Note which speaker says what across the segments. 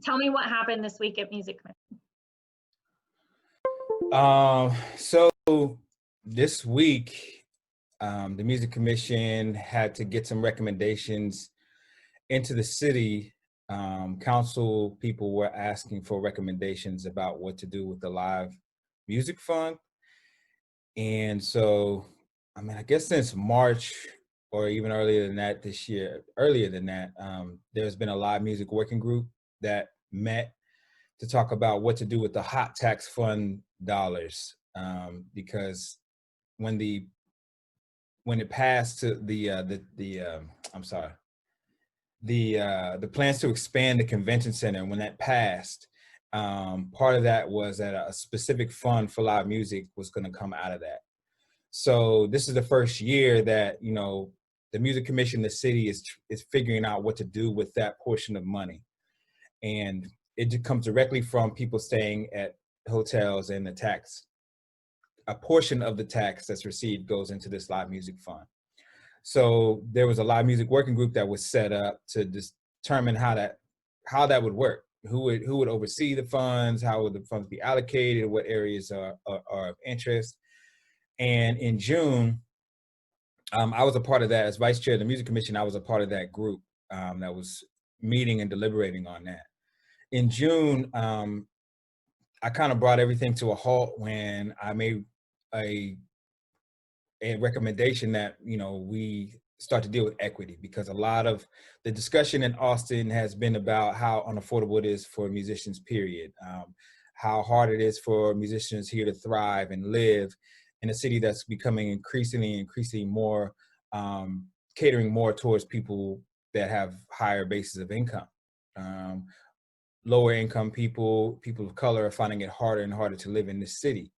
Speaker 1: tell me what happened this week at Music Commission.
Speaker 2: So this week, the Music Commission had to get some recommendations into the city. Council people were asking for recommendations about what to do with the live music fund. And so, I mean, I guess since March or even earlier than that this year, there's been a live music working group that met to talk about what to do with the hot tax fund dollars. Because when it passed to the plans to expand the convention center, when that passed, part of that was that a specific fund for live music was going to come out of that. So this is the first year that, you know, the Music Commission, the city is figuring out what to do with that portion of money. And it comes directly from people staying at hotels, and the tax, a portion of the tax that's received goes into this live music fund. So there was a live music working group that was set up to determine how that would work. Who would oversee the funds? How would the funds be allocated? What areas are of interest? And in June, I was a part of that as vice chair of the Music Commission. I was a part of that group that was meeting and deliberating on that. In June, I kind of brought everything to a halt when I made a recommendation that, you know, we start to deal with equity, because a lot of the discussion in Austin has been about how unaffordable it is for musicians, period. How hard it is for musicians here to thrive and live in a city that's becoming increasingly more, catering more towards people that have higher bases of income. Lower income people of color are finding it harder and harder to live in this city.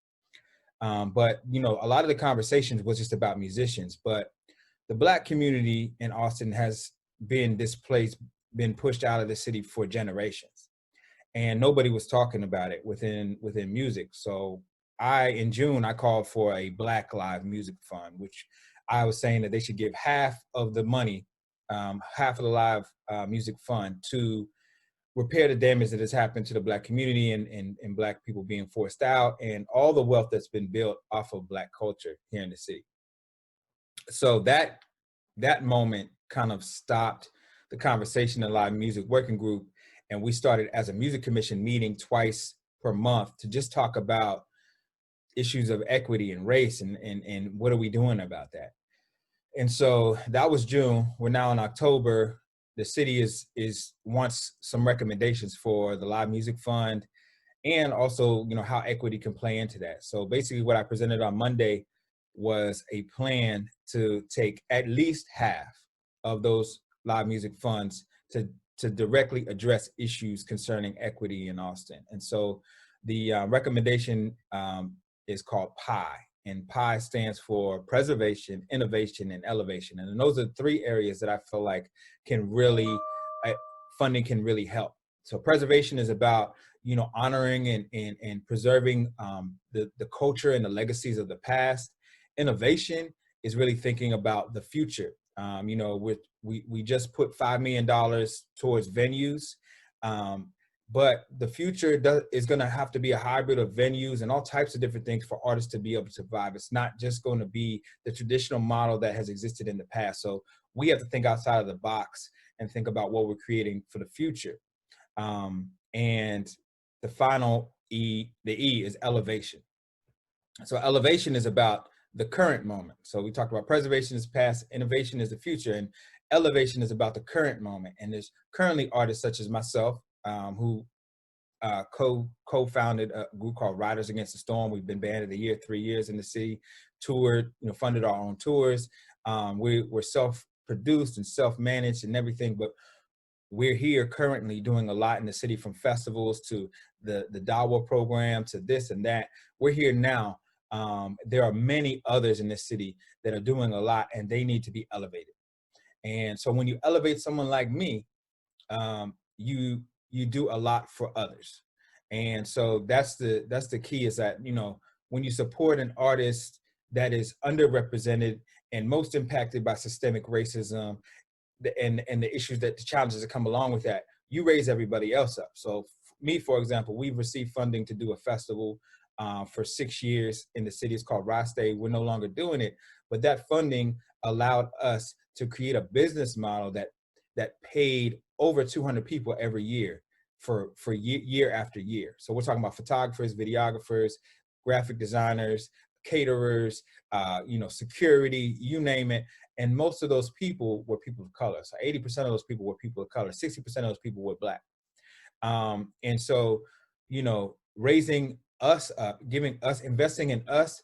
Speaker 2: But, you know, a lot of the conversations was just about musicians, but the Black community in Austin has been displaced, been pushed out of the city for generations, and nobody was talking about it within music. So in June, I called for a Black Live Music Fund, which I was saying that they should give half of the money, half of the live music fund, to repair the damage that has happened to the Black community and Black people being forced out, and all the wealth that's been built off of Black culture here in the city. So that moment kind of stopped the conversation in live music working group, and we started as a Music Commission meeting twice per month to just talk about issues of equity and race and what are we doing about that. And so that was June. We're now in October. The city wants some recommendations for the live music fund, and also, you know, how equity can play into that. So basically what I presented on Monday was a plan to take at least half of those live music funds to directly address issues concerning equity in Austin. And so the recommendation is called PIE, and PIE stands for Preservation, Innovation, and Elevation. And those are three areas that I feel like funding can really help. So preservation is about, you know, honoring and preserving the culture and the legacies of the past. Innovation is really thinking about the future. You know, we just put $5 million towards venues, but the future is going to have to be a hybrid of venues and all types of different things for artists to be able to survive. It's not just going to be the traditional model that has existed in the past. So we have to think outside of the box and think about what we're creating for the future. And the final E, the E, is elevation. So elevation is about the current moment. So we talked about preservation is past, innovation is the future, and elevation is about the current moment. And there's currently artists such as myself who co-founded a group called Riders Against the Storm. We've been Band of the Year 3 years in the city, toured, you know, funded our own tours. We're self-produced and self-managed and everything, but we're here currently doing a lot in the city, from festivals to the Dawa program to this and that. We're here now. There are many others in this city that are doing a lot, and they need to be elevated. And so when you elevate someone like me, you do a lot for others. And so that's the key, is that, you know, when you support an artist that is underrepresented and most impacted by systemic racism and the issues, that the challenges that come along with that, you raise everybody else up. So me, for example, we've received funding to do a festival for 6 years in the city. It's called Rasta. We're no longer doing it, but that funding allowed us to create a business model that paid over 200 people every year for year after year. So we're talking about photographers, videographers, graphic designers, caterers, security, you name it. And most of those people were people of color. So 80% of those people were people of color. 60% of those people were Black. And so, raising us up, investing in us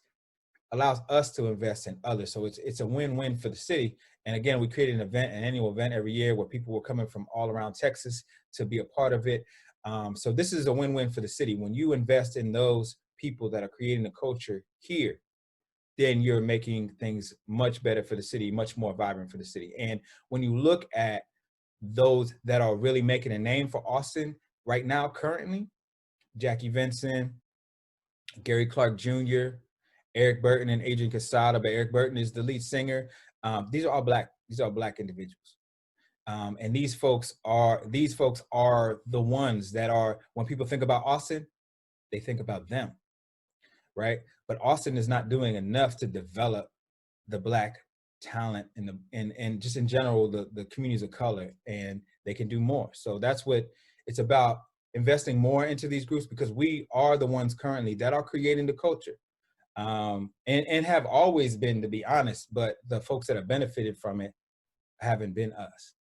Speaker 2: allows us to invest in others. So it's a win-win for the city. And again, we created an annual event every year where people were coming from all around Texas to be a part of it. So this is a win-win for the city. When you invest in those people that are creating the culture here, then you're making things much better for the city, much more vibrant for the city. And when you look at those that are really making a name for Austin right now, currently, Jackie Vincent, Gary Clark Jr., Eric Burton, and Adrian Casada, but Eric Burton is the lead singer. These are all Black individuals. And these folks are the ones that are, when people think about Austin, they think about them, right? But Austin is not doing enough to develop the Black talent and just in general, the communities of color, and they can do more. So that's what it's about, investing more into these groups, because we are the ones currently that are creating the culture. And have always been, to be honest, but the folks that have benefited from it haven't been us.